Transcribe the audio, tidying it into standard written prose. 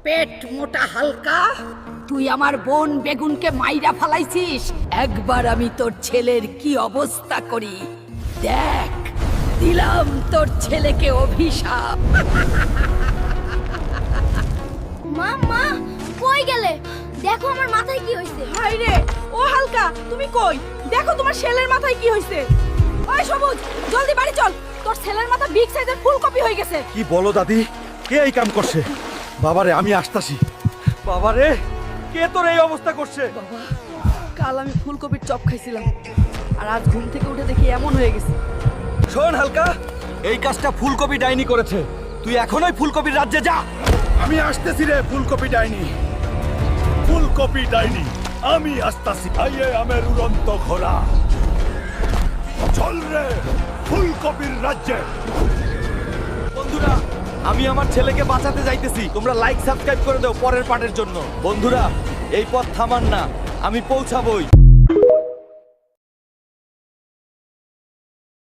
পেট মোটা হালকা, তুই আমার বোন বেগুনকে মাইরা ফালাইছিস। একবার আমি তোর ছেলের কি অবস্থা করি দেখ। দিলাম তোর ছেলেকে অভিশাপ। মা মা কই গেলে? দেখো আমার মাথায় কি হইছে। হাই রে, ও হালকা তুমি কই? দেখো তোমার ছেলের মাথায় কি হইছে। ওই সবুজ, জলদি বাড়ি চল, তোর ছেলের মাথা বিগ সাইজের ফুলকপি হয়ে গেছে। কি বলো দাদি, কে এই কাম করছে? বাবারে আমি আসতাছি। বাবারে, কে তোর এই অবস্থা করছে? কাল আমি ফুলকপির চপ খাইছিলাম, আর আজ ঘুম থেকে উঠে দেখি এমন হয়ে গেছে। শোন হালকা, এই কাজটা ফুলকপি ডাইনি করেছে। তুই এখনই ফুলকপির রাজ্যে যা। আমি আসতেছি রে ফুলকপি ডাইনি। ফুলকপি ডাইনি, আমি আসতাছি। আইয়ে আমের উড়ন্ত ঘোড়া, চল রে ফুলকপির রাজ্যে। বন্ধুরা, আমি আমার ছেলেকে বাঁচাতে যাইতেছি। তোমরা লাইক সাবস্ক্রাইব করে দাও পরের পার্টের জন্য। বন্ধুরা, এই পথ থামান না, আমি পৌঁছাবই।